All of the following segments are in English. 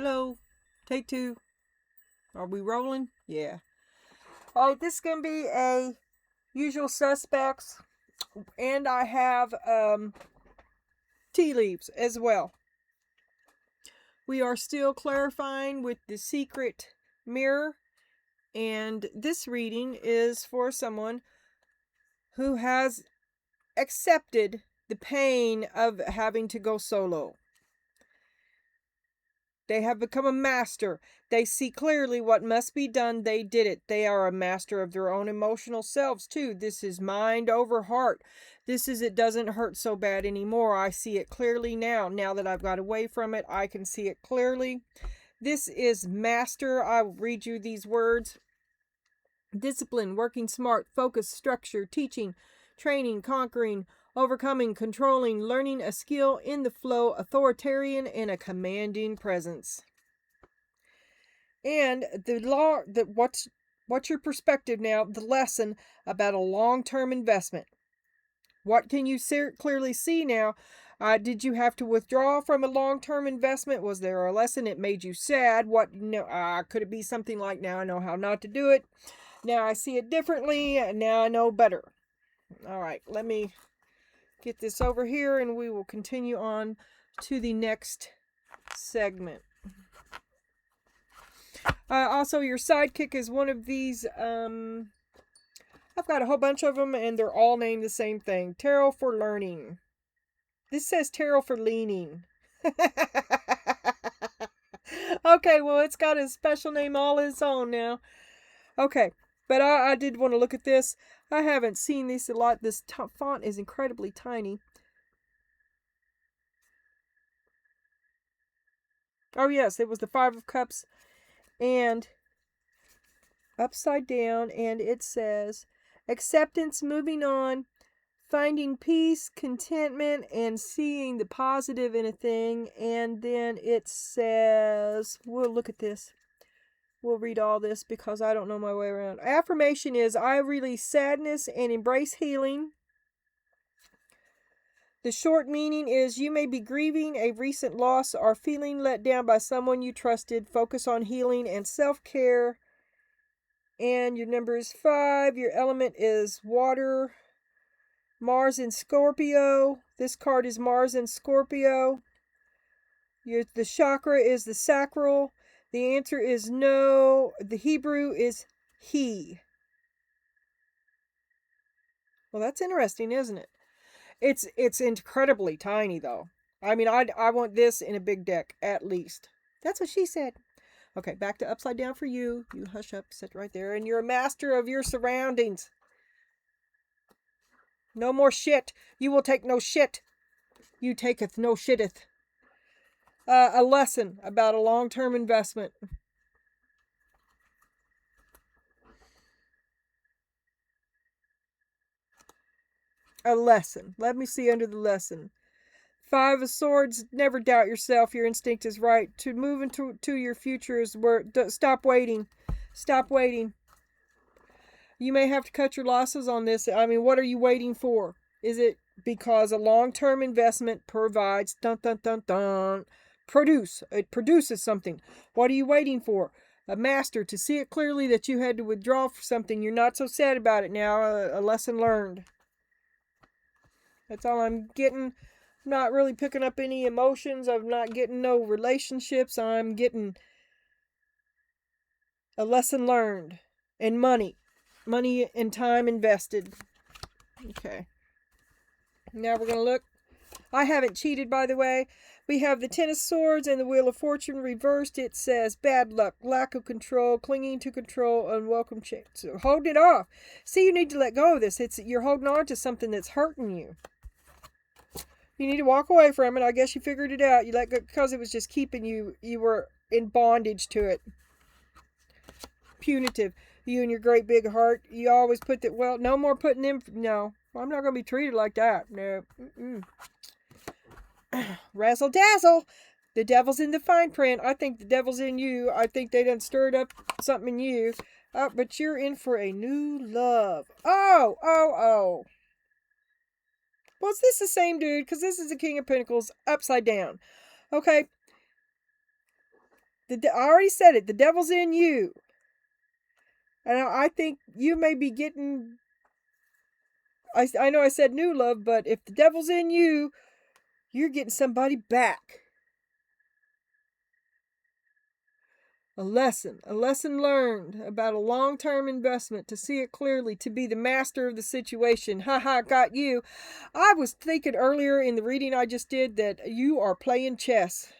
Hello. Take two. Are we rolling? Yeah. Alright, this is going to be a usual suspects. And I have tea leaves as well. We are still clarifying with the secret mirror. And this reading is for someone who has accepted the pain of having to go solo. They have become a master. They see clearly what must be done. They did it. They are a master of their own emotional selves, too. This is mind over heart. This is, it doesn't hurt so bad anymore. I see it clearly now. Now that I've got away from it, I can see it clearly. This is master. I'll read you these words. Discipline, working smart, focus, structure, teaching, training, conquering, overcoming, controlling, learning a skill, in the flow, authoritarian, and a commanding presence. And what's your perspective now? The lesson about a long-term investment. What can you clearly see now? Did you have to withdraw from a long-term investment? Was there a lesson? It made you sad? Could it be something like, now I know how not to do it. Now I see it differently. Now I know better. All right, let me get this over here and we will continue on to the next segment. Also, your sidekick is one of these. I've got a whole bunch of them and they're all named the same thing. Tarot for learning. This says tarot for leaning. Okay, well, it's got a special name all its own now. Okay, but I did want to look at this. I haven't seen this a lot. This font is incredibly tiny. Oh, yes, it was the Five of Cups and upside down, and it says acceptance, moving on, finding peace, contentment, and seeing the positive in a thing. And then it says, we'll look at this. We'll read all this because I don't know my way around. Affirmation is, I release sadness and embrace healing. The short meaning is, you may be grieving a recent loss or feeling let down by someone you trusted. Focus on healing and self-care. And your number is 5. Your element is water. Mars in Scorpio. This card is Mars in Scorpio. The chakra is the sacral. The answer is no. The Hebrew is he. Well, that's interesting, isn't it? It's incredibly tiny, though. I mean, I want this in a big deck, at least. That's what she said. Okay, back to upside down for you. You hush up, sit right there. And you're a master of your surroundings. No more shit. You will take no shit. You taketh no shitteth. A lesson about a long-term investment. A lesson. Let me see under the lesson. 5 of Swords. Never doubt yourself. Your instinct is right. To move into your future is where. Stop waiting. Stop waiting. You may have to cut your losses on this. I mean, what are you waiting for? Is it because a long-term investment provides it produces something? What are you waiting for? A master, to see it clearly that you had to withdraw for something. You're not so sad about it now. A lesson learned. That's all I'm getting. I'm not really picking up any emotions. I'm not getting no relationships. I'm getting a lesson learned. And money. Money and time invested. Okay. Now we're going to look. I haven't cheated, by the way. We have the Ten of Swords and the Wheel of Fortune reversed. It says bad luck, lack of control, clinging to control, unwelcome change. So hold it off. See, you need to let go of this. You're holding on to something that's hurting you. You need to walk away from it. I guess you figured it out. You let go because it was just keeping you. You were in bondage to it. Punitive. You and your great big heart. You always put that. Well, no more putting them. No, I'm not going to be treated like that. No. Razzle dazzle. The devil's in the fine print. I think the devil's in you. I think they done stirred up something in you. But you're in for a new love. Oh. Well, is this the same dude? Because this is the King of Pentacles upside down. Okay. I already said it. The devil's in you. And I think you may be getting, I know I said new love, but if the devil's in you, you're getting somebody back. A lesson learned about a long-term investment, to see it clearly, to be the master of the situation. Ha, got you. I was thinking earlier in the reading I just did that you are playing chess.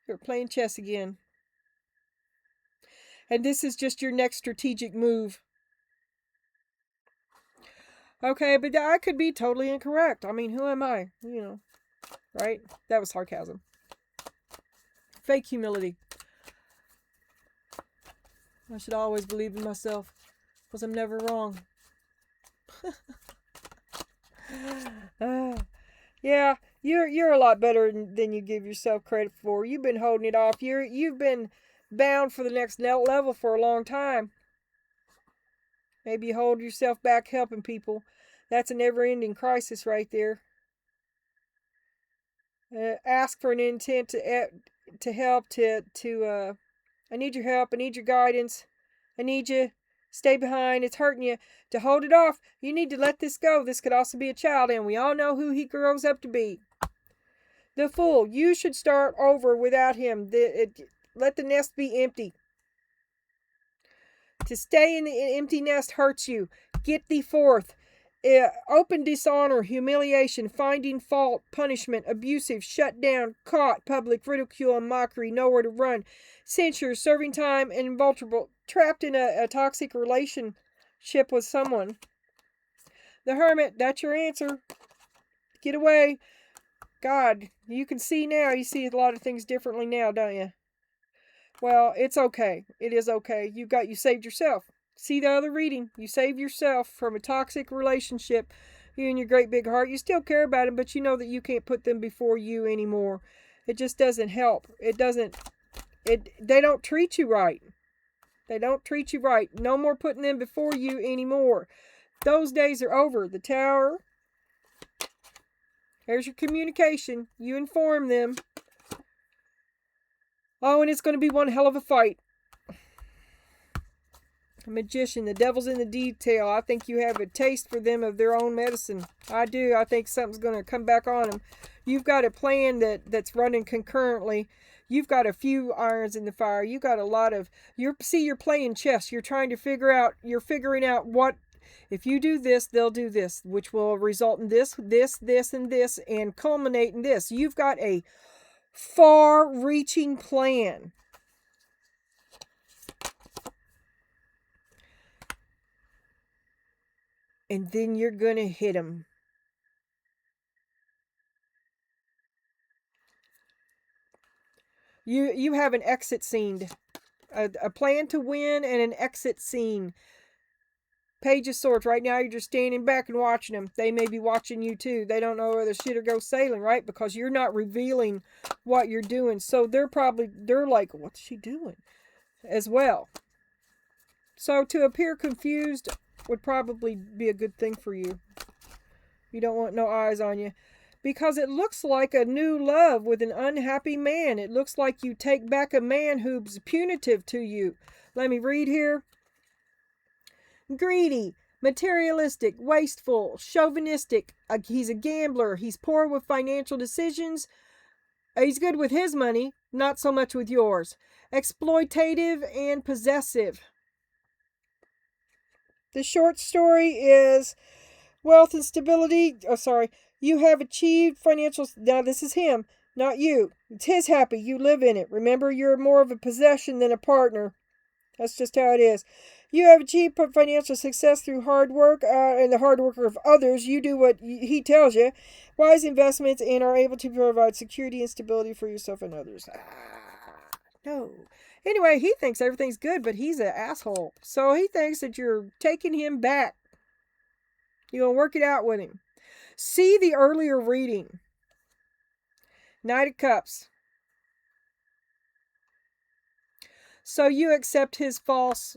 You're playing chess again. And this is just your next strategic move. Okay, but I could be totally incorrect. I mean, who am I? Right? That was sarcasm. Fake humility. I should always believe in myself, because I'm never wrong. Yeah, you're a lot better than you give yourself credit for. You've been holding it off. You've been bound for the next level for a long time. Maybe you hold yourself back helping people. That's a never-ending crisis right there. Ask for an intent to help. I need your help. I need your guidance. I need you. Stay behind. It's hurting you. To hold it off, you need to let this go. This could also be a child, and we all know who he grows up to be. The fool. You should start over without him. Let the nest be empty. To stay in the empty nest hurts you. Get thee forth. Open dishonor, humiliation, finding fault, punishment, abusive, shut down, caught, public ridicule and mockery, nowhere to run, censure, serving time, and invulnerable, trapped in a toxic relationship with someone. The hermit, that's your answer. Get away. God, you can see now. You see a lot of things differently now, don't you? Well, it's okay. It is okay. You saved yourself. See the other reading. You saved yourself from a toxic relationship. You and your great big heart. You still care about them, but you know that you can't put them before you anymore. It just doesn't help. They don't treat you right. They don't treat you right. No more putting them before you anymore. Those days are over. The Tower. There's your communication. You inform them. Oh, and it's going to be one hell of a fight. A magician, the devil's in the detail. I think you have a taste for them of their own medicine. I do. I think something's going to come back on them. You've got a plan that's running concurrently. You've got a few irons in the fire. You got a lot of... You're playing chess. You're figuring out what... If you do this, they'll do this, which will result in this, and this, and culminate in this. You've got a far-reaching plan. And then you're going to hit them. You have an exit scene. A plan to win and an exit scene. Page of Swords. Right now you're just standing back and watching them. They may be watching you too. They don't know whether shit or go sailing, right? Because you're not revealing what you're doing. So they're like, what's she doing? As well. So to appear confused would probably be a good thing for you. You don't want no eyes on you. Because it looks like a new love with an unhappy man. It looks like you take back a man who's punitive to you. Let me read here. Greedy, materialistic, wasteful, chauvinistic. He's a gambler. He's poor with financial decisions. He's good with his money, not so much with yours. Exploitative and possessive. The short story is wealth and stability. You have achieved financial... Now, this is him, not you. It's his happy. You live in it. Remember, you're more of a possession than a partner. That's just how it is. You have achieved financial success through hard work and the hard work of others. You do what he tells you. Wise investments and are able to provide security and stability for yourself and others. No. Anyway, he thinks everything's good, but he's an asshole. So he thinks that you're taking him back. You're going to work it out with him. See the earlier reading. Knight of Cups. So you accept his false...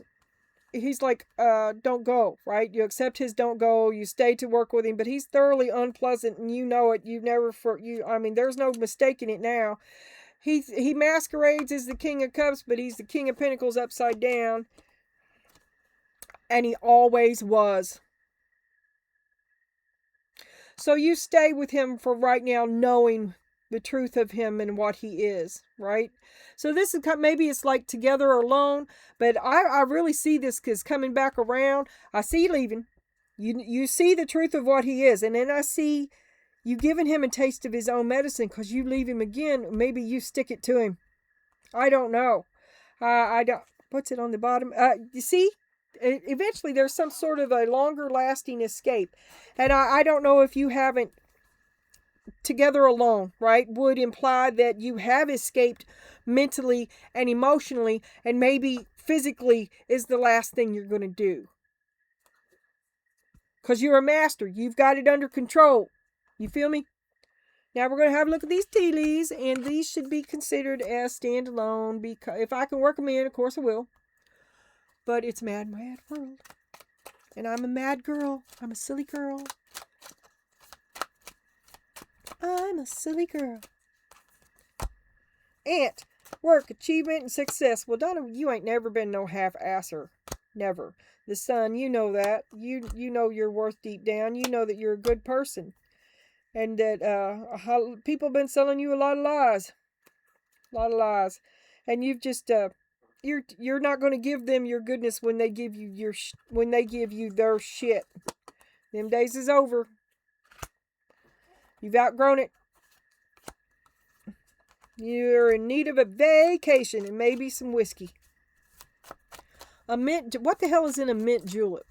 He's like, don't go, right? You accept his don't go. You stay to work with him, but he's thoroughly unpleasant, and you know it. There's no mistaking it now. He masquerades as the King of Cups, but he's the King of Pentacles upside down. And he always was. So you stay with him for right now, knowing the truth of him and what he is, right? So this is maybe it's like together or alone, but I really see this as coming back around. I see you leaving. You see the truth of what he is, and then I see you giving him a taste of his own medicine because you leave him again. Maybe you stick it to him. I don't know. I don't. What's it on the bottom? You see? Eventually there's some sort of a longer lasting escape. And I don't know if you haven't together alone, right? Would imply that you have escaped mentally and emotionally, and maybe physically is the last thing you're going to do. Because you're a master. You've got it under control. You feel me? Now we're going to have a look at these tea leaves, and these should be considered as standalone. Because if I can work them in, of course I will. But it's mad, mad world. And I'm a mad girl. I'm a silly girl. I'm a silly girl. Ant, work, achievement, and success. Well, Donna, you ain't never been no half-asser. Never. The Sun, you know that. You know your worth deep down. You know that you're a good person. And that people have been selling you a lot of lies. A lot of lies. And you've just... You're not going to give them your goodness when they give you their shit. Them days is over. You've outgrown it. You're in need of a vacation and maybe some whiskey. A mint. What the hell is in a mint julep?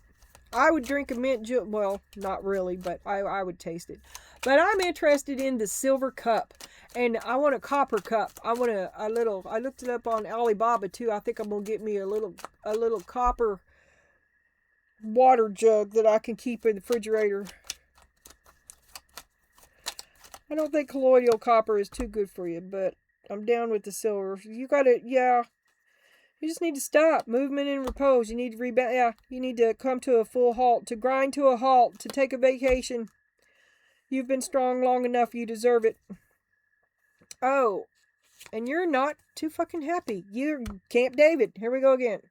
I would drink a mint julep. Well, not really, but I would taste it. But I'm interested in the silver cup. And I want a copper cup. I want a little. I looked it up on Alibaba too. I think I'm gonna get me a little copper water jug that I can keep in the refrigerator. I don't think colloidal copper is too good for you, but I'm down with the silver. You gotta, yeah. You just need to stop. Movement and repose. You need to rebound. Yeah, you need to come to a full halt, to grind to a halt, to take a vacation. You've been strong long enough. You deserve it. Oh, and you're not too fucking happy. You're Camp David. Here we go again.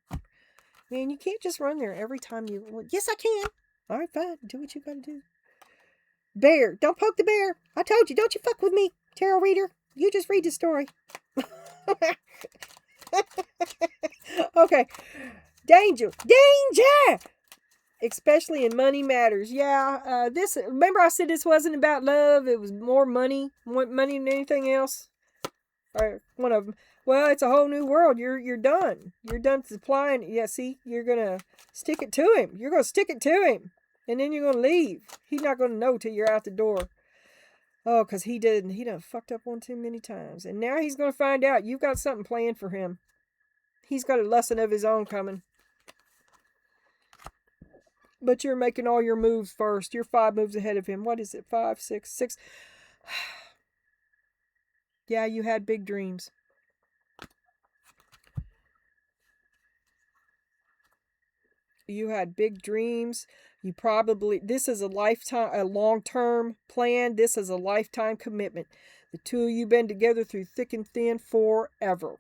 Man, you can't just run there every time you... Well, yes, I can. All right, fine. Do what you gotta do. Bear. Don't poke the bear. I told you, don't you fuck with me, tarot reader. You just read the story. Okay. Danger. Danger! Especially in money matters. Yeah, remember I said this wasn't about love. It was more money. Money than anything else. Or one of them. Well, it's a whole new world. You're done. You're done supplying. Yeah, see? You're going to stick it to him. You're going to stick it to him. And then you're going to leave. He's not going to know till you're out the door. Oh, because he done fucked up one too many times. And now he's going to find out you've got something planned for him. He's got a lesson of his own coming. But you're making all your moves first. You're 5 moves ahead of him. What is it? 5, 6, 6. Yeah, you had big dreams. You had big dreams. You probably... This is a long-term plan. This is a lifetime commitment. The two of you been together through thick and thin forever.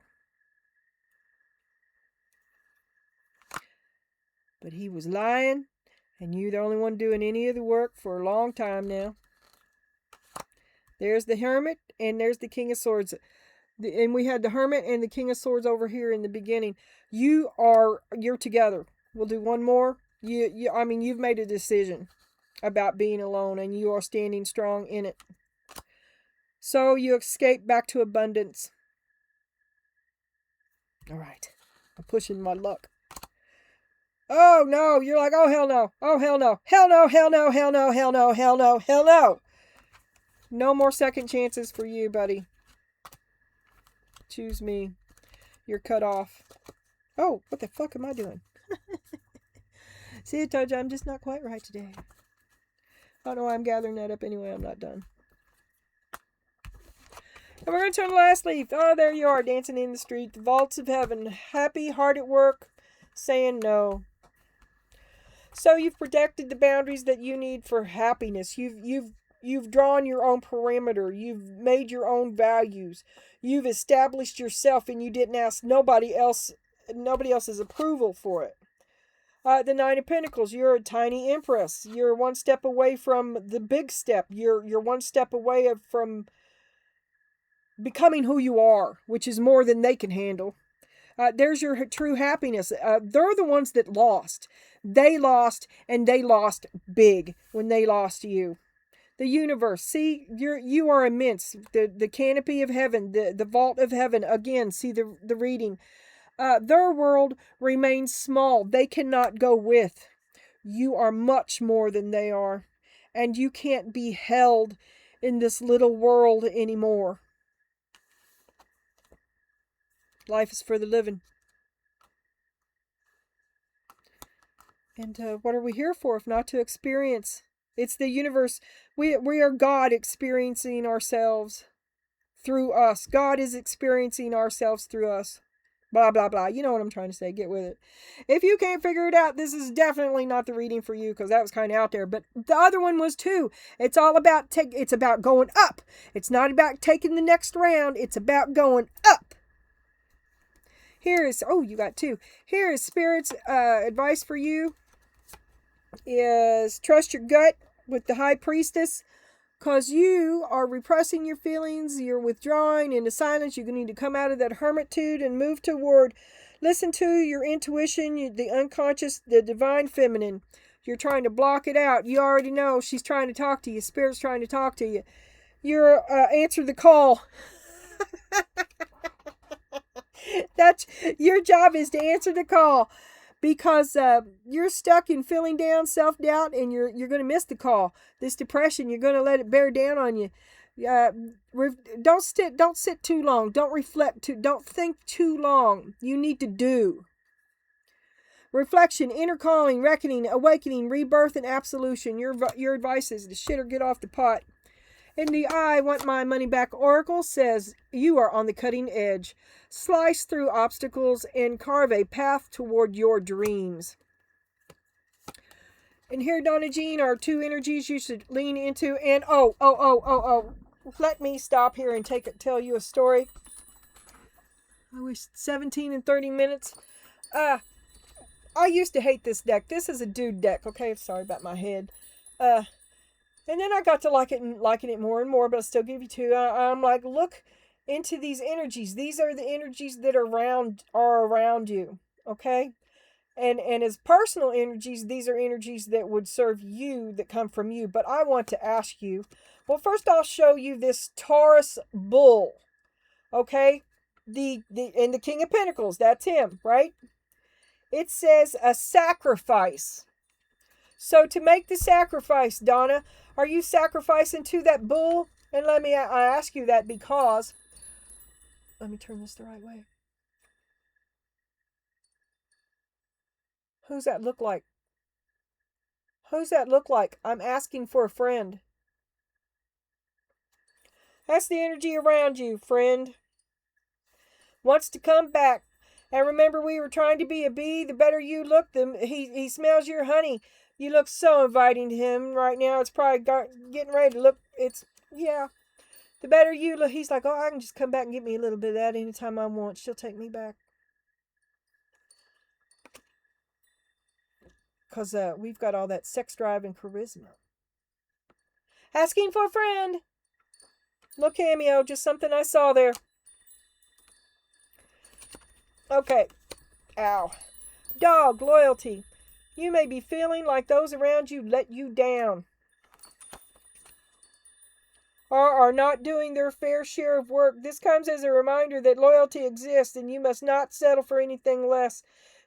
But he was lying. And you're the only one doing any of the work for a long time now. There's the Hermit, and there's the King of Swords. And we had the Hermit and the King of Swords over here in the beginning. You're together. We'll do one more. You've made a decision about being alone, and you are standing strong in it. So you escape back to abundance. All right. I'm pushing my luck. Oh no, you're like, oh hell no, oh hell no, hell no, hell no, hell no, hell no, hell no, hell no. No more second chances for you, buddy. Choose me. You're cut off. Oh, what the fuck am I doing? See, I told you I'm just not quite right today. I don't know why I'm gathering that up anyway. I'm not done. And we're going to turn the last leaf. Oh, there you are, dancing in the street. The vaults of heaven. Happy, hard at work, saying no. So you've protected the boundaries that you need for happiness. You've You've drawn your own perimeter. You've made your own values. You've established yourself, and you didn't ask nobody else's approval for it. The Nine of Pentacles, you're a tiny empress. You're one step away from the big step. You're one step away from becoming who you are, which is more than they can handle. There's your true happiness. They're the ones that lost. They lost, and they lost big when they lost you. The universe, see, you are immense. The canopy of heaven, the vault of heaven. Again, see the reading. Their world remains small. They cannot go with. You are much more than they are. And you can't be held in this little world anymore. Life is for the living. And what are we here for if not to experience? It's the universe. We are God experiencing ourselves through us. God is experiencing ourselves through us. Blah, blah, blah. You know what I'm trying to say. Get with it. If you can't figure it out, this is definitely not the reading for you, because that was kind of out there. But the other one was too. It's all about it's about going up. It's not about taking the next round. It's about going up. Here is, you got two. Here is Spirit's advice for you is trust your gut with the High Priestess. Because you are repressing your feelings, you're withdrawing into silence. You need to come out of that hermitude and move toward, listen to your intuition, the unconscious, the divine feminine. You're trying to block it out. You already know she's trying to talk to you. Spirit's trying to talk to you. You're answer the call. That's your job, is to answer the call. Because you're stuck in feeling down, self-doubt, and you're going to miss the call. This depression, you're going to let it bear down on you. Don't sit too long. Don't reflect don't think too long. You need to do. Reflection, inner calling, reckoning, awakening, rebirth, and absolution. Your advice is to shit or get off the pot. And the I Want My Money Back Oracle says you are on the cutting edge. Slice through obstacles and carve a path toward your dreams. And here, Donna Jean, are two energies you should lean into. And let me stop here and tell you a story. I wish 17 and 30 minutes. I used to hate this deck. This is a dude deck. Okay, sorry about my head. And then I got to liking it more and more, but I'll still give you two. I'm like, look into these energies. These are the energies that are around you, okay? And as personal energies, these are energies that would serve you, that come from you. But I want to ask you, well, first I'll show you this Taurus bull, okay? The King of Pentacles, that's him, right? It says a sacrifice. So to make the sacrifice, Donna, are you sacrificing to that bull? And I ask you that because, let me turn this the right way. Who's that look like? Who's that look like? I'm asking for a friend. That's the energy around you, friend. Wants to come back. And remember, we were trying to be a bee. The better you look, he smells your honey. You look so inviting to him right now. It's probably getting ready to look. The better you look. He's like, I can just come back and get me a little bit of that anytime I want. She'll take me back. Because we've got all that sex drive and charisma. Asking for a friend. Little cameo. Just something I saw there. Okay. Ow. Dog, loyalty. You may be feeling like those around you let you down, or are not doing their fair share of work. This comes as a reminder that loyalty exists and you must not settle for anything less.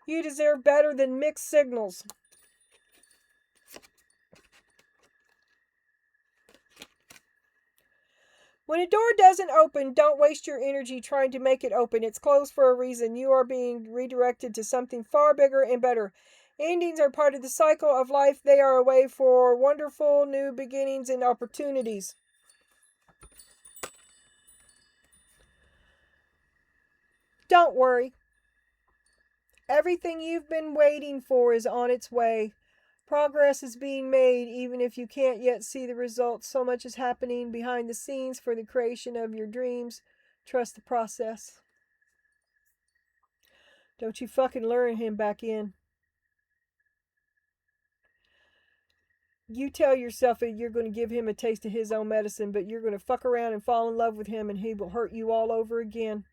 You deserve better than mixed signals. When a door doesn't open, don't waste your energy trying to make it open. It's closed for a reason. You are being redirected to something far bigger and better. Endings are part of the cycle of life. They are a way for wonderful new beginnings and opportunities. Don't worry. Everything you've been waiting for is on its way. Progress is being made even if you can't yet see the results. So much is happening behind the scenes for the creation of your dreams. Trust the process. Don't you fucking lure him back in. You tell yourself that you're going to give him a taste of his own medicine, but you're going to fuck around and fall in love with him and he will hurt you all over again.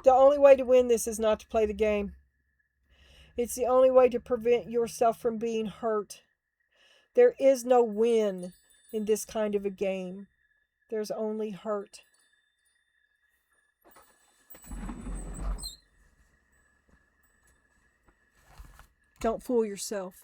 The only way to win this is not to play the game. It's the only way to prevent yourself from being hurt. There is no win in this kind of a game. There's only hurt. Don't fool yourself.